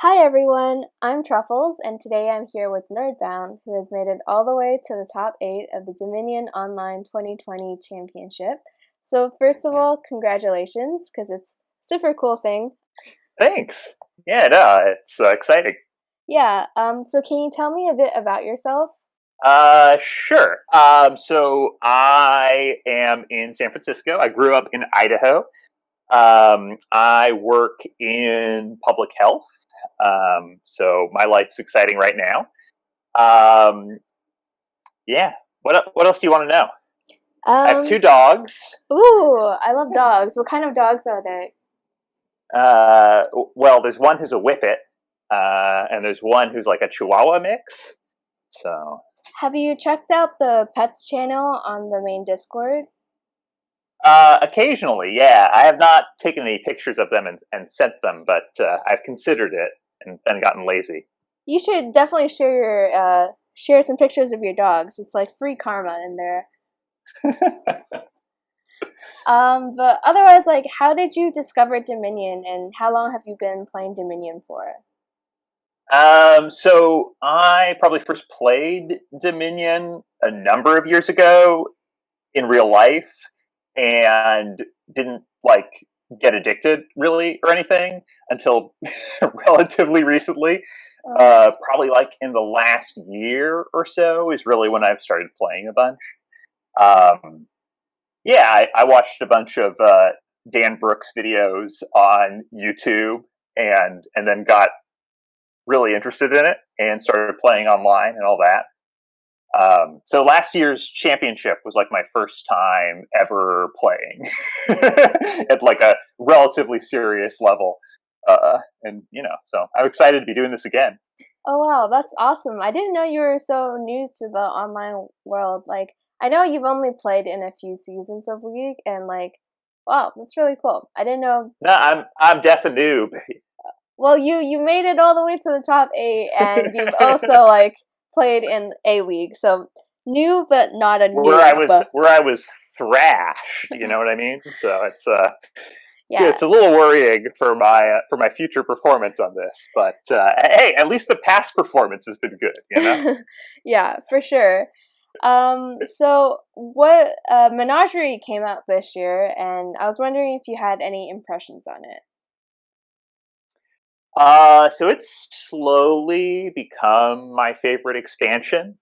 Hi everyone, I'm Truffles, and today I'm here with Nerdbound, who has made it all the way to the top 8 of the Dominion Online 2020 Championship. So first of all, congratulations, because it's a super cool thing. Thanks. Yeah, no, it's exciting. Yeah, so can you tell me a bit about yourself? Sure. So I am in San Francisco. I grew up in Idaho. I work in public health. So my life's exciting right now. Um, yeah. What else do you want to know? I have two Um, dogs. I love dogs. What kind of dogs are they? Well, there's one who's a whippet, and there's one who's like a Chihuahua mix. So Have you checked out the pets channel on the main Discord? Occasionally, yeah. I have not taken any pictures of them and sent them, but I've considered it and then gotten lazy. You should definitely share some pictures of your dogs. It's like free karma in there. But otherwise, like, how did you discover Dominion, and how long have you been playing Dominion for? So I probably first played Dominion a number of years ago in real life and didn't like get addicted really or anything until relatively recently. Oh, Probably like in the last year or so is really when I've started playing a bunch. Um, Yeah, I watched a bunch of Dan Brooks videos on YouTube and then got really interested in it and started playing online and all that. So last year's championship was like my first time ever playing at like a relatively serious level. So I'm excited to be doing this again. oh wow, that's awesome. I didn't know you were so new to the online world. Like, I know you've only played in a few seasons of League, and like, wow, that's really cool. I didn't know. No, I'm deaf and noob. Well, you made it all the way to the top 8, and you've also like played in a league, so new but not a noob. Where I was thrashed. You know what I mean? So Yeah, it's a little worrying for my future performance on this. But hey, at least the past performance has been good. You know. yeah, for sure. So what Menagerie came out this year, and I was wondering if you had any impressions on it. So it's slowly become my favorite expansion.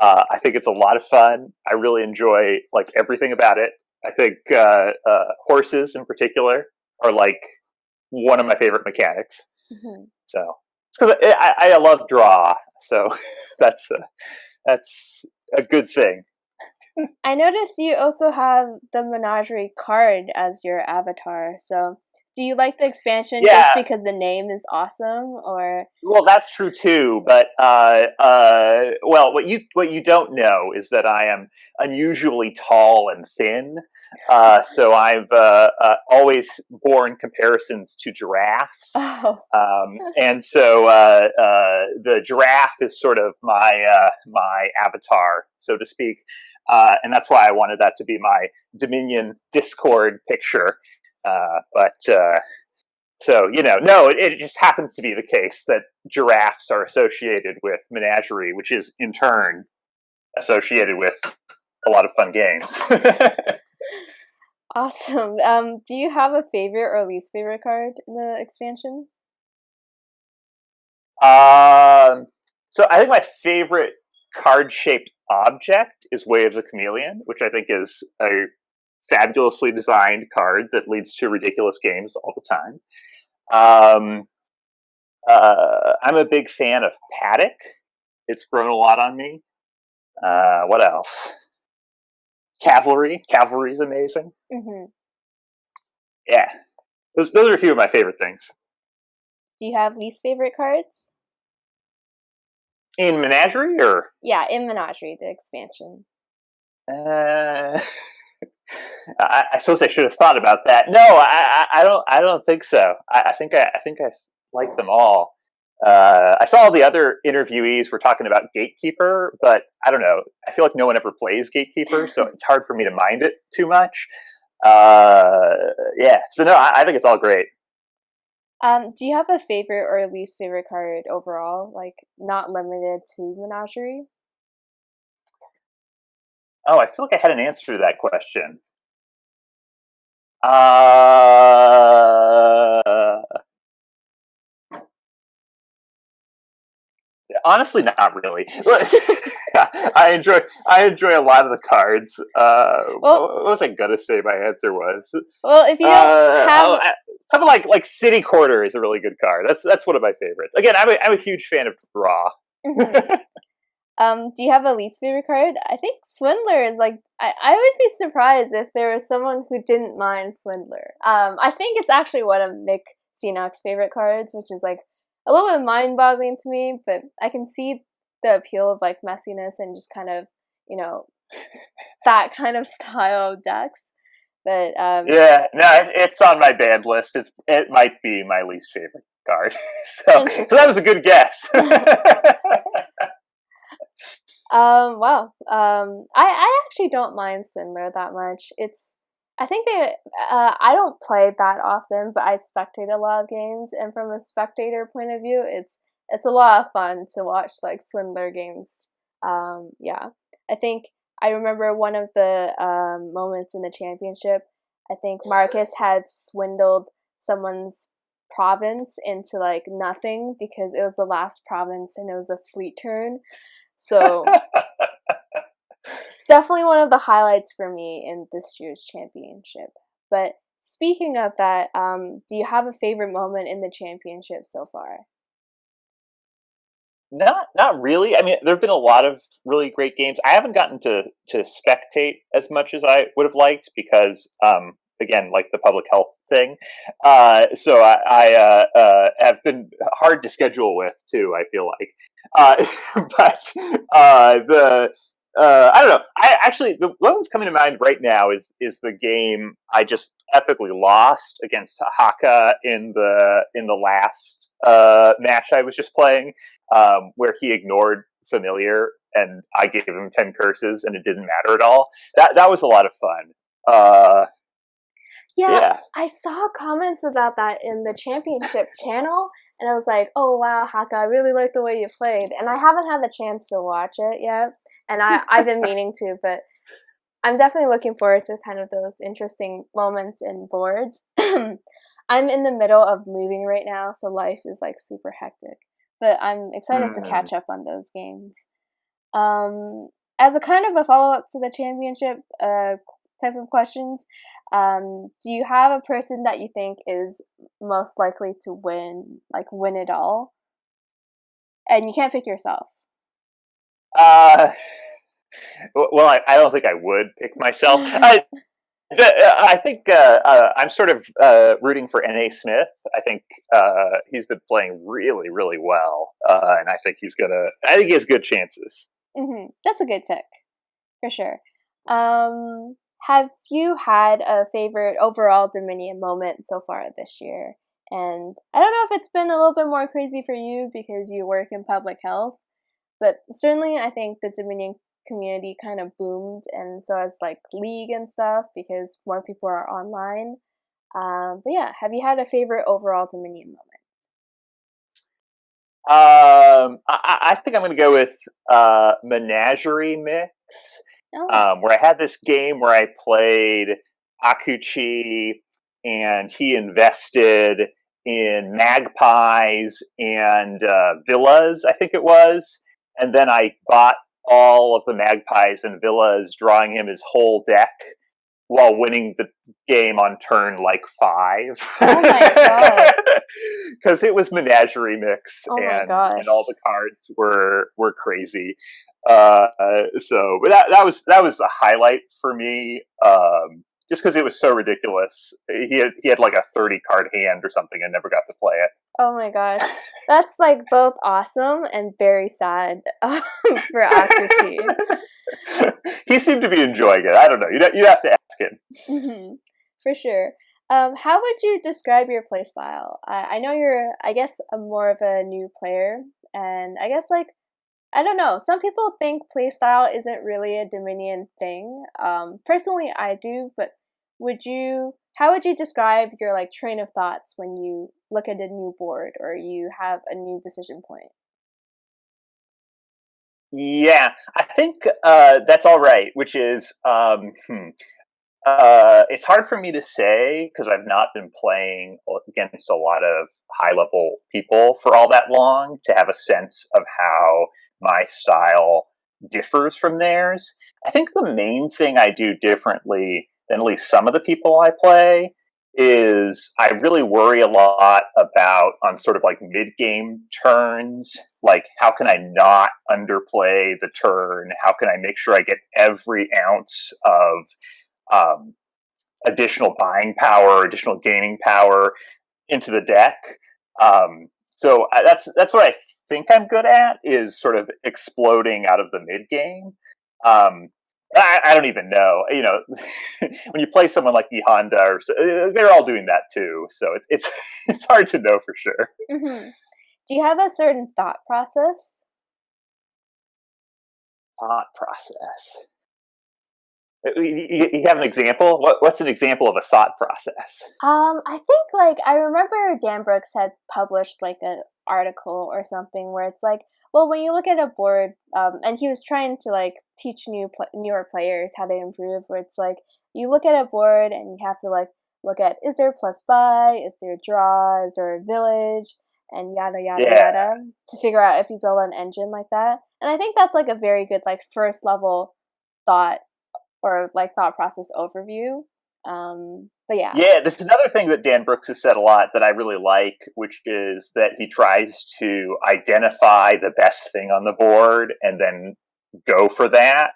I think it's a lot of fun. I really enjoy like everything about it. I think horses in particular are like one of my favorite mechanics. Mhm. So it's because I love draw. So that's a, that's a good thing. I noticed you also have the Menagerie card as your avatar. So, do you like the expansion just Yeah, because the name is awesome, or well, that's true too. But well, what you don't know is that I am unusually tall and thin. So I've always borne comparisons to giraffes, oh, and so the giraffe is sort of my avatar, so to speak. And that's why I wanted that to be my Dominion Discord picture. But so, no, it just happens to be the case that giraffes are associated with menagerie, which is in turn associated with a lot of fun games. awesome. Do you have a favorite or least favorite card in the expansion? So I think my favorite card shaped object is Way of the Chameleon, which I think is a fabulously designed card that leads to ridiculous games all the time. Um, I'm a big fan of Paddock. It's grown a lot on me. What else? Cavalry. Cavalry is amazing. Hmm. Yeah, those are a few of my favorite things. Do you have least favorite cards? In Menagerie, or Yeah, in Menagerie, the expansion. uh, I suppose I should have thought about that. No, I don't think so. I think I like them all. I saw all the other interviewees were talking about Gatekeeper, but I don't know. I feel like no one ever plays Gatekeeper, so it's hard for me to mind it too much. Uh, yeah, so no, I think it's all great. Do you have a favorite or least favorite card overall? Like, not limited to Menagerie? Oh, I feel like I had an answer to that question. Uh, Honestly, not really. I enjoy a lot of the cards. Well, What was I gonna say? My answer was if you don't have, something like City Quarter is a really good card. That's one of my favorites. Again, I'm a huge fan of draw. mhm. Do you have a least favorite card? I think Swindler is like, I would be surprised if there was someone who didn't mind Swindler. I think it's actually one of Mick Ceanock's favorite cards, which is like a little bit mind-boggling to me, but I can see the appeal of like messiness and just kind of, you know, that kind of style of decks. But Yeah, no, it's on my banned list. It might be my least favorite card. So that was a good guess. Wow. I actually don't mind Swindler that much. I think I don't play that often, but I spectate a lot of games, and from a spectator point of view, it's a lot of fun to watch like Swindler games. Yeah. I think I remember one of the moments in the championship. I think Marcus had swindled someone's province into like nothing because it was the last province and it was a fleet turn. So definitely one of the highlights for me in this year's championship. But speaking of that, do you have a favorite moment in the championship so far? Not really. I mean, there have been a lot of really great games. I haven't gotten to spectate as much as I would have liked because, again, like the public health thing. So I have been hard to schedule with too. I feel like, but the I don't know. I actually the one that's coming to mind right now is the game I just epically lost against Haka in the last match I was just playing, where he ignored familiar and I gave him 10 curses and it didn't matter at all. That was a lot of fun. Yeah, Yeah. I saw comments about that in the championship channel, and I was like, "Oh wow, Haka, I really like the way you played." And I haven't had the chance to watch it yet, and I've been meaning to, but I'm definitely looking forward to kind of those interesting moments in boards. I'm in the middle of moving right now, so life is like super hectic, but I'm excited to Mm. catch up on those games. As a kind of a follow up to the championship type of questions, do you have a person that you think is most likely to win, like win it all? And you can't pick yourself. Uh, well, I don't think I would pick myself. I think I'm sort of rooting for N.A. Smith. I think he's been playing really, really well, and I think he's gonna. I think he has good chances. That's a good pick, for sure. Have you had a favorite overall Dominion moment so far this year? And I don't know if it's been a little bit more crazy for you because you work in public health, but certainly I think the Dominion community kind of boomed, and so has like League and stuff because more people are online. But yeah, have you had a favorite overall Dominion moment? I think I'm going to go with Menagerie Mix, Oh, where I had this game where I played Akuchi, and he invested in magpies and villas, I think it was, and then I bought all of the magpies and villas, drawing him his whole deck while winning the game on turn like 5. oh my god. Because it was Menagerie Mix, Oh my and all gosh. the cards were crazy. So but that was a highlight for me, just because it was so ridiculous. He had like a 30 card hand or something and never got to play it. Oh my gosh. That's like both awesome and very sad for Akuchi. He seemed to be enjoying it. I don't know. You'd have to ask him. For sure. How would you describe your playstyle? I know you're, I guess, a more of a new player, and I guess like I don't know. Some people think playstyle isn't really a Dominion thing. Personally, I do, but would you? how would you describe your like train of thoughts when you look at a new board or you have a new decision point? Yeah, I think that's all right. Which is, it's hard for me to say because I've not been playing against a lot of high level people for all that long to have a sense of how my style differs from theirs. I think the main thing I do differently than at least some of the people I play is I really worry a lot about on sort of like mid game turns. Like, how can I not underplay the turn? How can I make sure I get every ounce of um, additional buying power, additional gaining power into the deck? That's what I think I'm good at, is sort of exploding out of the mid game. Um, I don't even know. You know, when you play someone like the Honda, they're all doing that too. So it's hard to know for sure. Mm-hmm. Do you have a certain thought process? Thought process. You have an example? What's an example of a thought process? I think like I remember Dan Brooks had published like an article or something where it's like, well, when you look at a board, and he was trying to like teach newer players how to improve. Where it's like you look at a board and you have to like look at, is there plus buy, is there draw, is there a village, and yada yada Yeah. yada, to figure out if you build an engine like that. And I think that's like a very good like first level thought or like thought process overview. But yeah. Yeah, this is another thing that Dan Brooks has said a lot that I really like, which is that he tries to identify the best thing on the board and then go for that.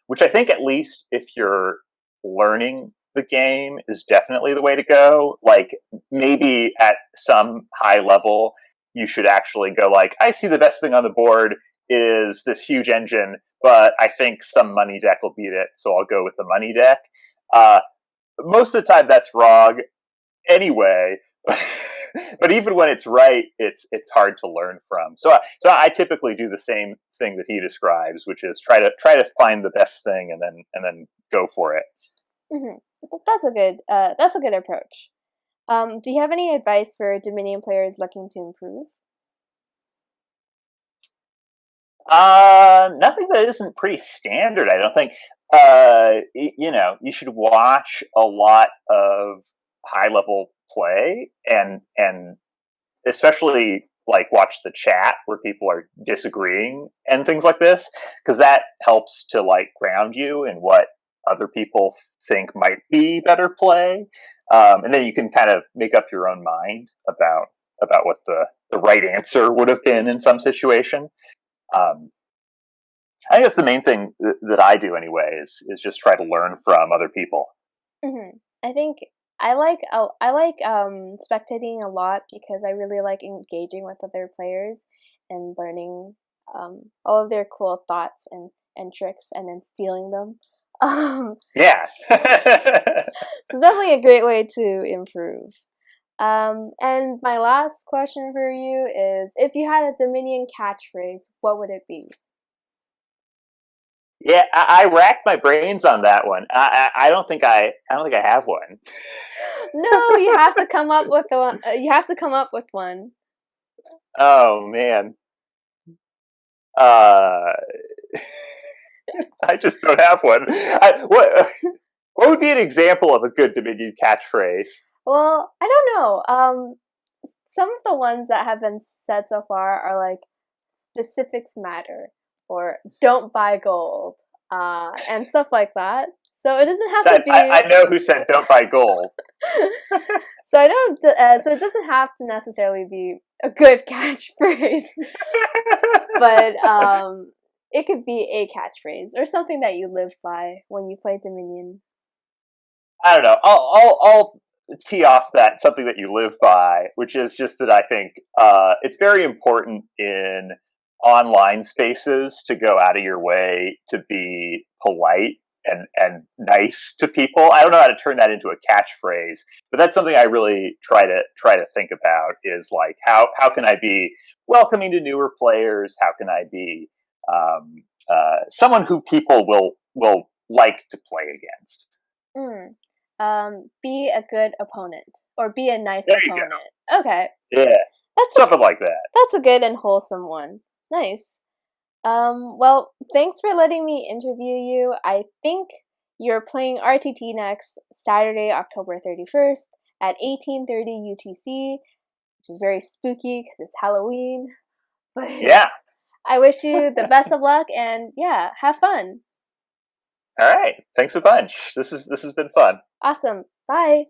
Which I think, at least if you're learning the game, is definitely the way to go. Like, maybe at some high level, you should actually go like, I see the best thing on the board is this huge engine, but I think some money deck will beat it, so I'll go with the money deck. Uh, Most of the time that's wrong anyway. But even when it's right, it's hard to learn from. So I typically do the same thing that he describes, which is try to find the best thing and then go for it. Mm-hmm. That's a good approach. Do you have any advice for Dominion players looking to improve? Nothing that isn't pretty standard, I don't think. You know, you should watch a lot of high level play and especially like watch the chat where people are disagreeing and things like this, because that helps to like ground you in what other people think might be better play, and then you can kind of make up your own mind about what the right answer would have been in some situation. um, I think that's the main thing that I do anyway, is just try to learn from other people. Mm-hmm. I think I like spectating a lot because I really like engaging with other players and learning all of their cool thoughts and tricks and then stealing them. Yeah. So definitely a great way to improve. And my last question for you is, if you had a Dominion catchphrase, what would it be? Yeah, I racked my brains on that one. I don't think I don't think I have one. No, you have to come up with one. You have to come up with one. Oh man. Uh, I just don't have one. What would be an example of a good Dominion catchphrase? Well, I don't know. Some of the ones that have been said so far are like specifics matter or don't buy gold, and stuff like that. So it doesn't have to be. I know who said don't buy gold. So I don't. So it doesn't have to necessarily be a good catchphrase, but it could be a catchphrase or something that you live by when you play Dominion. I don't know. I'll tee off that something that you live by, which is just that I think it's very important in online spaces to go out of your way to be polite and nice to people. I don't know how to turn that into a catchphrase, but that's something I really try to think about, is like how can I be welcoming to newer players? How can I be someone who people will like to play against? Mm. Be a good opponent or be a nice There you opponent. go. Okay. Yeah. Something like that. That's a good and wholesome one. Nice. Well, thanks for letting me interview you. I think you're playing RTT next Saturday, October 31st at 18:30 UTC, which is very spooky because it's Halloween. But Yeah. I wish you the best of luck and yeah, have fun. All right. Thanks a bunch. This has been fun. Awesome. Bye.